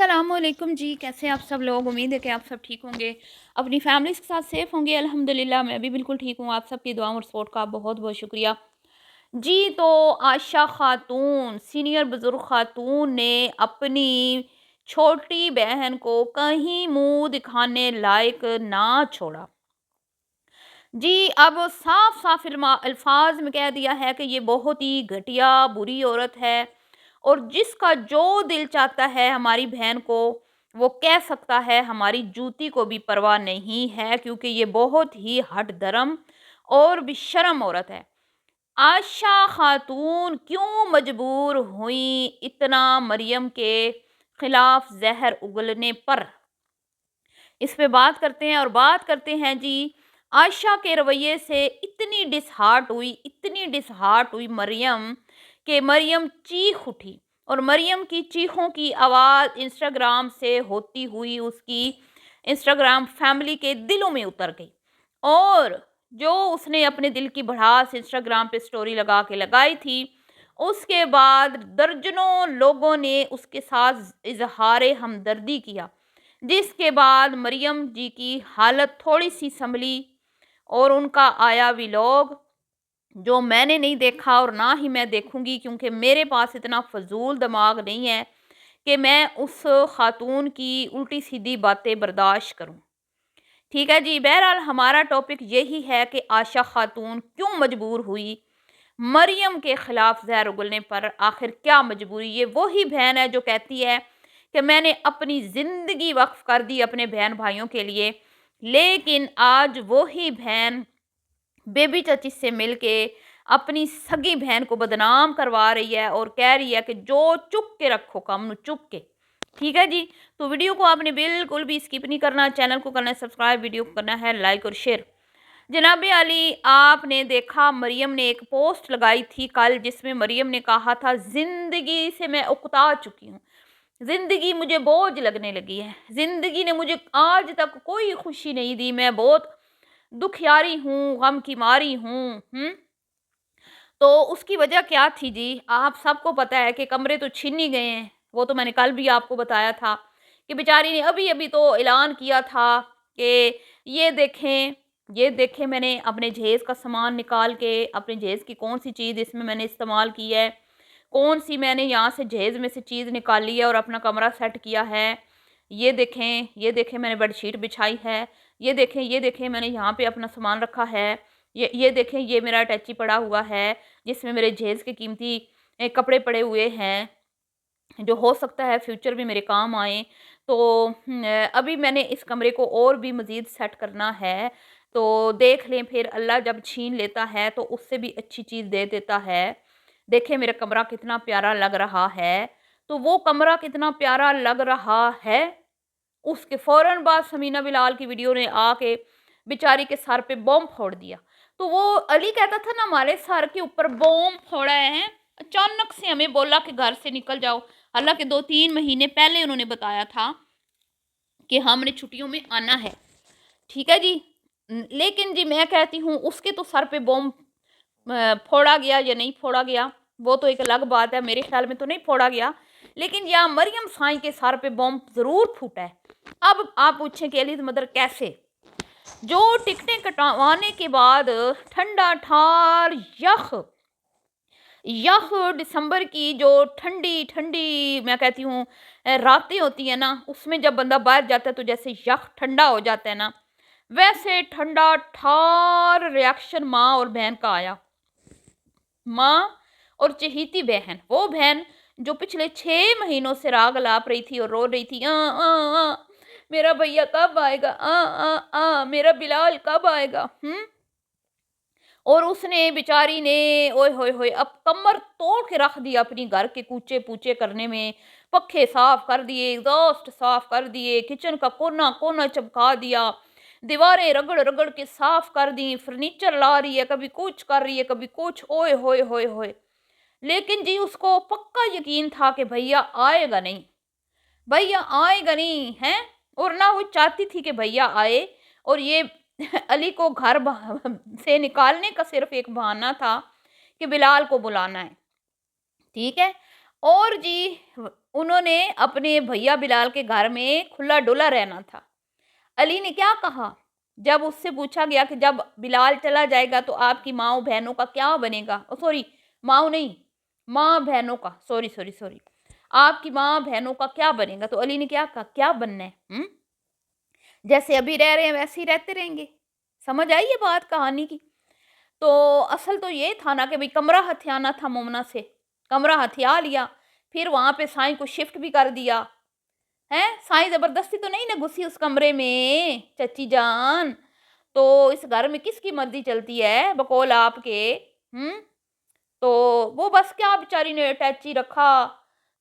अस्सलामुअलैकुम जी, कैसे हैं आप सब लोग। उम्मीद है कि आप सब ठीक होंगे, अपनी फैमिलीज़ के साथ सेफ़ होंगे। अल्हम्दुलिल्लाह मैं भी बिल्कुल ठीक हूँ। आप सबकी दुआ और सपोर्ट का बहुत बहुत शुक्रिया जी। तो आयशा खातून, सीनियर बुज़ुर्ग खातून ने अपनी छोटी बहन को कहीं मुंह दिखाने लायक ना छोड़ा जी। अब साफ साफ अल्फाज में कह दिया है कि ये बहुत ही घटिया बुरी औरत है, और जिसका जो दिल चाहता है हमारी बहन को वो कह सकता है, हमारी जूती को भी परवाह नहीं है, क्योंकि ये बहुत ही हट धर्म और बेशर्म औरत है। आयशा खातून क्यों मजबूर हुई इतना मरियम के खिलाफ जहर उगलने पर, इस पे बात करते हैं। और बात करते हैं जी, आयशा के रवैये से इतनी डिसहार्ट हुई मरियम, कि मरियम चीख उठी, और मरियम की चीखों की आवाज़ इंस्टाग्राम से होती हुई उसकी इंस्टाग्राम फैमिली के दिलों में उतर गई। और जो उसने अपने दिल की भड़ास इंस्टाग्राम पे स्टोरी लगा के लगाई थी, उसके बाद दर्जनों लोगों ने उसके साथ इजहार हमदर्दी किया, जिसके बाद मरियम जी की हालत थोड़ी सी संभली, और उनका आया व्लॉग जो मैंने नहीं देखा और ना ही मैं देखूंगी, क्योंकि मेरे पास इतना फजूल दिमाग नहीं है कि मैं उस खातून की उल्टी सीधी बातें बर्दाश्त करूं। ठीक है जी, बहरहाल हमारा टॉपिक यही है कि आयशा खातून क्यों मजबूर हुई मरियम के खिलाफ जहर उगलने पर। आखिर क्या मजबूरी, ये वही बहन है जो कहती है कि मैंने अपनी ज़िंदगी वक्फ कर दी अपने बहन भाइयों के लिए, लेकिन आज वही बहन बेबी चाची से मिलके अपनी सगी बहन को बदनाम करवा रही है, और कह रही है कि जो चुप के रखो काम चुप के। ठीक है जी, तो वीडियो को आपने बिल्कुल भी स्किप नहीं करना, चैनल को करना है सब्सक्राइब, वीडियो को करना है लाइक और शेयर। जनाब अली, आपने देखा मरियम ने एक पोस्ट लगाई थी कल, जिसमें मरियम ने कहा था जिंदगी से मैं उकता चुकी हूँ, जिंदगी मुझे बोझ लगने लगी है, जिंदगी ने मुझे आज तक कोई खुशी नहीं दी, मैं बहुत दुखियारी हूँ, गम की मारी हूँ। तो उसकी वजह क्या थी जी, आप सबको पता है कि कमरे तो छीन ही गए हैं। वो तो मैंने कल भी आपको बताया था कि बेचारी ने अभी अभी तो ऐलान किया था कि ये देखें मैंने अपने जहेज़ का सामान निकाल के, अपने जहेज़ की कौन सी चीज़ इसमें मैंने इस्तेमाल की है, कौन सी मैंने यहाँ से जहेज़ में से चीज़ निकाली है और अपना कमरा सेट किया है। ये देखें मैंने बेडशीट बिछाई है, ये देखें मैंने यहाँ पे अपना सामान रखा है, ये देखें ये मेरा अटैची पड़ा हुआ है, जिसमें मेरे जहेज़ के कीमती कपड़े पड़े हुए हैं, जो हो सकता है फ्यूचर में मेरे काम आए। तो अभी मैंने इस कमरे को और भी मज़ीद सेट करना है, तो देख लें फिर अल्लाह जब छीन लेता है तो उससे भी अच्छी चीज़ दे देता है। देखें मेरा कमरा कितना प्यारा लग रहा है। तो वो कमरा कितना प्यारा लग रहा है, उसके फ़ौरन बाद समीना बिलाल की वीडियो ने आके बेचारी के सर पे बॉम्ब फोड़ दिया। तो वो अली कहता था ना, हमारे सर के ऊपर बॉम्ब फोड़ा है, अचानक से हमें बोला कि घर से निकल जाओ। हालांकि 2-3 महीने पहले उन्होंने बताया था कि हमने छुट्टियों में आना है। ठीक है जी, लेकिन जी मैं कहती हूँ उसके तो सर पे बॉम्ब फोड़ा गया या नहीं फोड़ा गया वो तो एक अलग बात है, मेरे ख्याल में तो नहीं फोड़ा गया, लेकिन यहाँ मरियम साई के सर पे बॉम्ब ज़रूर फूटा है। अब आप पूछें कि अली मदर कैसे, जो टिकटें कटवाने के बाद ठंडा ठार यख यह दिसंबर की जो ठंडी ठंडी मैं कहती हूँ रातें होती है ना, उसमें जब बंदा बाहर जाता है तो जैसे यख ठंडा हो जाता है ना, वैसे ठंडा ठार रिएक्शन माँ और बहन का आया। माँ और चहेती बहन, वो बहन जो पिछले 6 महीनों से राग अलाप रही थी और रो रही थी, मेरा भैया कब आएगा, मेरा बिलाल कब आएगा। और उसने बेचारी ने ओए होए होए अब कमर तोड़ के रख दी अपनी घर के कूचे पूचे करने में, पखे साफ कर दिए, एग्जॉस्ट साफ कर दिए, किचन का कोना कोना चमका दिया, दीवारें रगड़ रगड़ के साफ कर दी, फर्नीचर ला रही है, कभी कुछ कर रही है कभी कुछ, ओए होए होए होए। लेकिन जी उसको पक्का यकीन था कि भैया आएगा नहीं, भैया आएगा नहीं है, और ना वो चाहती थी कि भैया आए, और ये अली को घर से निकालने का सिर्फ एक बहाना था कि बिलाल को बुलाना है। ठीक है, और जी انہوں نے اپنے بھیا بلال کے گھر میں کھلا ڈولا رہنا تھا۔ علی نے کیا کہا جب اس سے پوچھا گیا کہ جب بلال چلا جائے گا تو آپ کی ماں بہنوں کا کیا بنے گا؟ سوری، ماں نہیں، ماں بہنوں کا، سوری، آپ کی ماں بہنوں کا کیا بنے گا؟ تو علی نے کیا کہا، کیا بننا ہے؟ جیسے ابھی رہ رہے ہیں ویسے ہی رہتے رہیں گے۔ سمجھ آئی یہ بات کہانی کی؟ تو اصل تو یہ تھا نا کہ بھئی کمرہ ہتھیانا تھا مومنہ سے، کمرہ ہتھیا لیا، پھر وہاں پہ سائیں کو شفٹ بھی کر دیا ہے۔ سائیں زبردستی تو نہیں نہ گھسی اس کمرے میں چچی جان، تو اس گھر میں کس کی مرضی چلتی ہے بقول آپ کے؟ تو وہ بس کیا بیچاری نے اٹیچی رکھا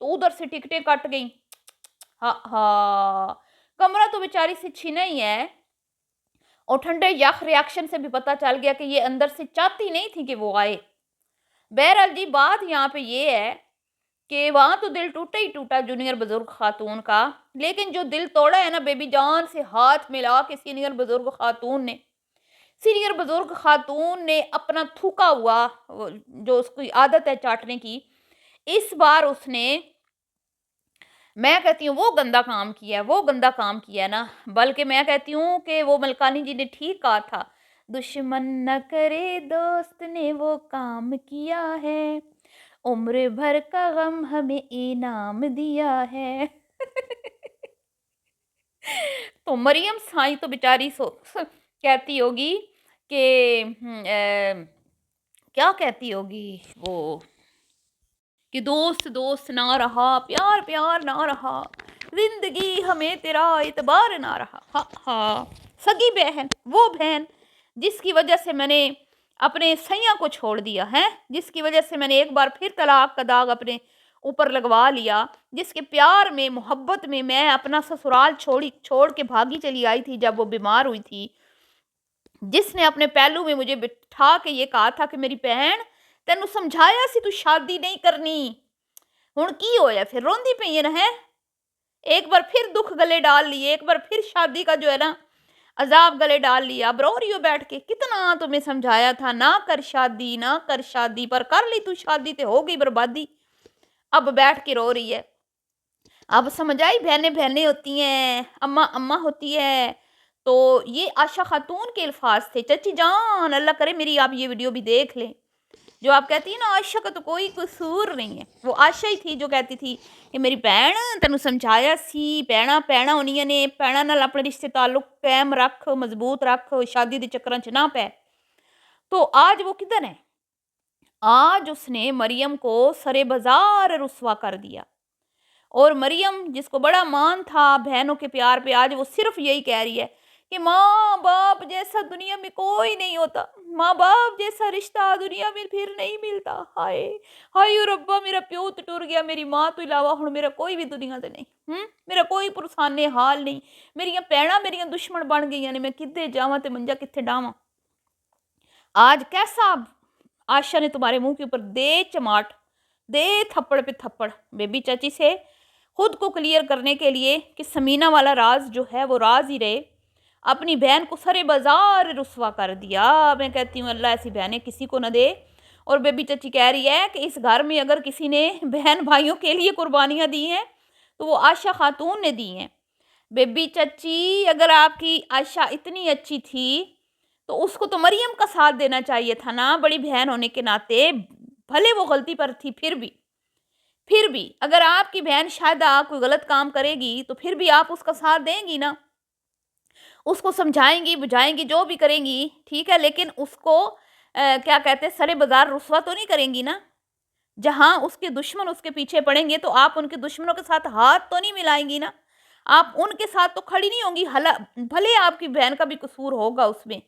تو ادھر سے ٹکٹیں کٹ گئیں۔ ہاں کمرہ تو بیچاری سے چھینا ہی ہے، اور ٹھنڈے یخ ریاکشن سے بھی پتہ چل گیا کہ یہ اندر سے چاہتی نہیں تھی کہ وہ آئے۔ بہرحال جی بات یہاں پہ یہ ہے کہ وہاں تو دل ٹوٹا ہی ٹوٹا جونیئر بزرگ خاتون کا، لیکن جو دل توڑا ہے نا بیبی جان سے ہاتھ ملا کے سینئر بزرگ خاتون نے اپنا تھوکا ہوا جو اس کی عادت ہے چاٹنے کی، اس بار اس نے، میں کہتی ہوں وہ گندا کام کیا نا، بلکہ میں کہتی ہوں کہ وہ ملکانی جی نے ٹھیک کہا تھا، دشمن نہ کرے دوست نے وہ کام کیا ہے، عمر بھر کا غم ہمیں انعام دیا ہے۔ تو مریم سائیں تو بیچاری کہتی ہوگی کہ کیا کہتی ہوگی وہ کہ دوست نہ رہا، پیار نہ رہا، زندگی ہمیں تیرا اعتبار نہ رہا۔ ہاں سگی بہن، وہ بہن جس کی وجہ سے میں نے اپنے سیاں کو چھوڑ دیا ہے، جس کی وجہ سے میں نے ایک بار پھر طلاق کا داغ اپنے اوپر لگوا لیا، جس کے پیار میں محبت میں اپنا سسرال چھوڑ کے بھاگی چلی آئی تھی جب وہ بیمار ہوئی تھی، جس نے اپنے پہلو میں مجھے بٹھا کے یہ کہا تھا کہ میری بہن تینوں سمجھایا سی تو شادی نہیں کرنی، ہن کی ہویا پھر روندی پئی ہے، ایک بار پھر دکھ گلے ڈال لیے، ایک بار پھر شادی کا جو ہے نا عذاب گلے ڈال لیا، اب رو رہی ہو بیٹھ کے، کتنا تمہیں سمجھایا تھا نہ کر شادی پر کر لی تو شادی تے ہو گئی بربادی، اب بیٹھ کے رو رہی ہے۔ اب سمجھ آئی بہنیں ہوتی ہیں، اماں ہوتی ہے۔ تو یہ عائشہ خاتون کے الفاظ تھے۔ چچی جان اللہ کرے میری آپ یہ ویڈیو بھی دیکھ لیں، جو آپ کہتی ہیں نا عائشہ کا تو کوئی قصور نہیں ہے، وہ عائشہ ہی تھی جو کہتی تھی کہ میری بہن تینوں سمجھایا سی، پینا ہونیاں نے، پینا نال اپنے رشتے تعلق قائم رکھ، مضبوط رکھ، شادی دے چکراں چ نہ پے۔ تو آج وہ کدھر ہے؟ آج اس نے مریم کو سرے بازار رسوا کر دیا، اور مریم جس کو بڑا مان تھا بہنوں کے پیار پہ، آج وہ صرف یہی کہہ رہی ہے کہ ماں باپ جیسا دنیا میں کوئی نہیں ہوتا، ماں باپ جیسا رشتہ دنیا میں پھر نہیں ملتا، ہائے ربا میرا پیو تو ٹر گیا، میری ماں تو علاوہ ہن میرا کوئی بھی دنیا تے نہیں، میرا کوئی پرسانے حال نہیں، میریاں پیڑاں میریاں دشمن بن گئی نے، میں کدے جاواں تے منجا کتھے ڈاواں۔ آج کیسا عائشہ نے تمہارے منہ کے اوپر دے چماٹ، دے تھپڑ پہ تھپڑ، بیبی چاچی سے خود کو کلیئر کرنے کے لیے کہ سمینہ والا راز جو ہے وہ راز ہی رہے، اپنی بہن کو سرے بازار رسوا کر دیا۔ میں کہتی ہوں اللہ ایسی بہنیں کسی کو نہ دے، اور بیبی چچی کہہ رہی ہے کہ اس گھر میں اگر کسی نے بہن بھائیوں کے لیے قربانیاں دی ہیں تو وہ عائشہ خاتون نے دی ہیں۔ بیبی چچی اگر آپ کی عائشہ اتنی اچھی تھی تو اس کو تو مریم کا ساتھ دینا چاہیے تھا نا، بڑی بہن ہونے کے ناطے، بھلے وہ غلطی پر تھی پھر بھی اگر آپ کی بہن شاید آپ کوئی غلط کام کرے گی تو پھر بھی آپ اس کا ساتھ دیں گی نا، اس کو سمجھائیں گی بجھائیں گی جو بھی کریں گی، ٹھیک ہے، لیکن اس کو کیا کہتے ہیں سرے بازار رسوا تو نہیں کریں گی نا۔ جہاں اس کے دشمن اس کے پیچھے پڑیں گے تو آپ ان کے دشمنوں کے ساتھ ہاتھ تو نہیں ملائیں گی نا، آپ ان کے ساتھ تو کھڑی نہیں ہوں گی، بھلے آپ کی بہن کا بھی قصور ہوگا اس میں،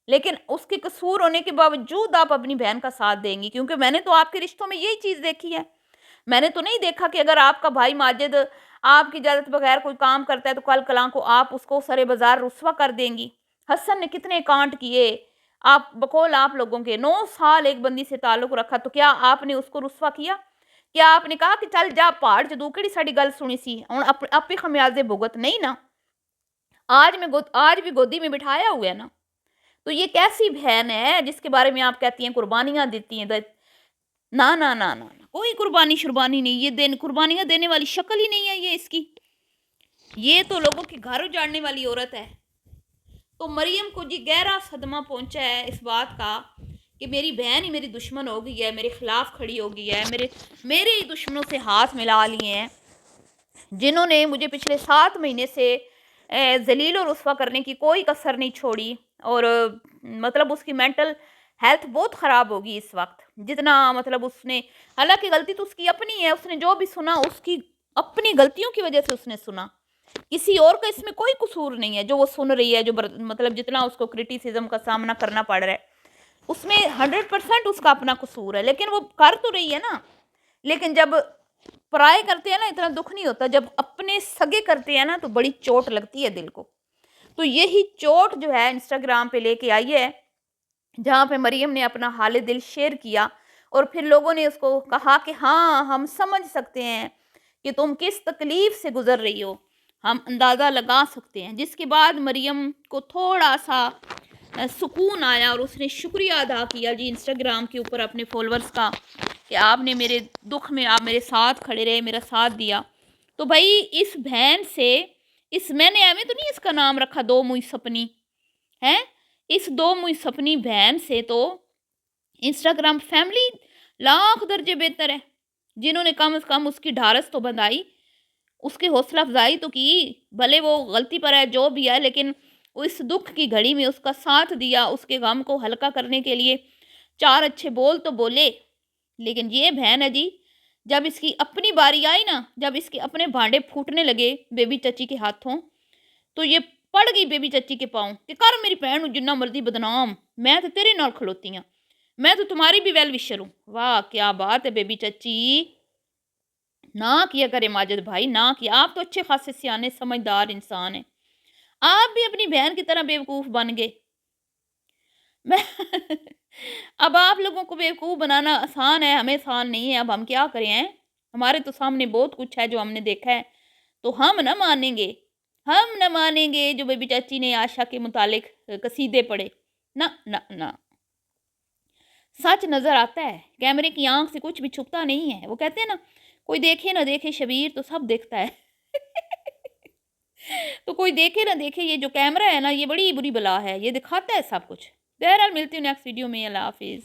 لیکن اس کے قصور ہونے کے باوجود آپ اپنی بہن کا ساتھ دیں گی، کیونکہ میں نے تو آپ کے رشتوں میں یہی چیز دیکھی ہے، میں نے تو نہیں دیکھا کہ اگر آپ کا بھائی ماجد آپ کی اجازت بغیر کوئی کام کرتا ہے تو کل کلاں کو آپ اس کو سرے بازار رسوا کر دیں گی۔ حسن نے کتنے کانٹ کیے، آپ بقول آپ لوگوں کے 9 سال ایک بندی سے تعلق رکھا، تو کیا آپ نے اس کو رسوا کیا؟ کیا آپ نے کہا کہ چل جا پہاڑ جدو کیڑی ساڑی گل سنی سی ہن اپنے خمیازے بھگت؟ نہیں نا، آج بھی گودی میں بٹھایا ہوا ہے نا۔ تو یہ کیسی بہن ہے جس کے بارے میں آپ کہتی ہیں قربانیاں دیتی ہیں، ना ना ना ना ना, कोई कुर्बानी शुरबानी नहीं, ये कुर्बानियाँ देने वाली शक्ल ही नहीं है ये इसकी। ये तो लोगों के घर उजाड़ने वाली औरत है। तो मरियम को जी गहरा सदमा पहुंचा है इस बात का कि मेरी बहन ही मेरी दुश्मन हो गई है, मेरे खिलाफ खड़ी हो गई है, मेरे ही दुश्मनों से हाथ मिला लिए हैं, जिन्होंने मुझे पिछले 7 महीने से जलील और रुस्वा करने की कोई कसर नहीं छोड़ी। और मतलब उसकी मेंटल हेल्थ बहुत ख़राब होगी इस वक्त, जितना मतलब उसने, हालांकि गलती तो उसकी अपनी है, उसने जो भी सुना उसकी अपनी गलतियों की वजह से उसने सुना, किसी और का इसमें कोई कसूर नहीं है। जो वो सुन रही है, जो मतलब जितना उसको क्रिटिसिज्म का सामना करना पड़ रहा है, उसमें 100% उसका अपना कसूर है, लेकिन वो कर तो रही है ना। लेकिन जब पराए करते हैं ना इतना दुख नहीं होता, जब अपने सगे करते हैं ना तो बड़ी चोट लगती है दिल को। तो यही चोट जो है इंस्टाग्राम पे लेके आई है, जहाँ पे मरियम ने अपना हाल दिल शेयर किया और फिर लोगों ने उसको कहा कि हाँ हम समझ सकते हैं कि तुम किस तकलीफ से गुजर रही हो, हम अंदाज़ा लगा सकते हैं। जिसके बाद मरियम को थोड़ा सा सुकून आया और उसने शुक्रिया अदा किया जी इंस्टाग्राम के ऊपर अपने फॉलोअर्स का कि आपने मेरे दुख में आप मेरे साथ खड़े रहे, मेरा साथ दिया। तो भाई इस बहन से, इस मैंने एवं तो नहीं इसका नाम रखा दो मुई सपनी है, इस दो मुई सपनी बहन से तो इंस्टाग्राम फैमिली लाख दर्जे बेहतर है, जिन्होंने कम से कम उसकी ढारस तो बंधाई, उसकी हौसला अफजाई तो की। भले वो गलती पर है जो भी है, लेकिन इस दुख की घड़ी में उसका साथ दिया, उसके गम को हल्का करने के लिए 4 अच्छे बोल तो बोले। लेकिन ये बहन है जी, जब इसकी अपनी बारी आई ना, जब इसके अपने भांडे फूटने लगे बेबी चची के हाथों, तो ये पड़ गई बेबी चची के पाँव कि कर मेरी भैन जिन्ना मर्जी बदनाम, मैं तो तेरे नाल खलोती हाँ, मैं तो तुम्हारी भी वेल विशर हूँ। वाह क्या बात है बेबी चची, ना किया करे माजिद भाई, ना किया। आप तो अच्छे खासे सियाने समझदार इंसान हैं, आप भी अपनी बहन की तरह बेवकूफ़ बन गए। मैं अब आप लोगों को बेवकूफ़ बनाना आसान है, हमें आसान नहीं है। अब हम क्या करें हैं, हमारे तो सामने बहुत कुछ है जो हमने देखा है, तो हम न मानेंगे, हम न मानेंगे जो बेबी चाची ने आशा के मुतालिक कसीदे पढ़े। ना ना ना, सच नज़र आता है, कैमरे की आंख से कुछ भी छुपता नहीं है। वो कहते हैं ना, कोई देखे ना देखे शबीर तो सब देखता है। तो कोई देखे ना देखे, ये जो कैमरा है ना ये बड़ी बुरी बला है, ये दिखाता है सब कुछ। बहरहाल मिलती हूँ नेक्स्ट वीडियो में, अल्लाह हाफिज़।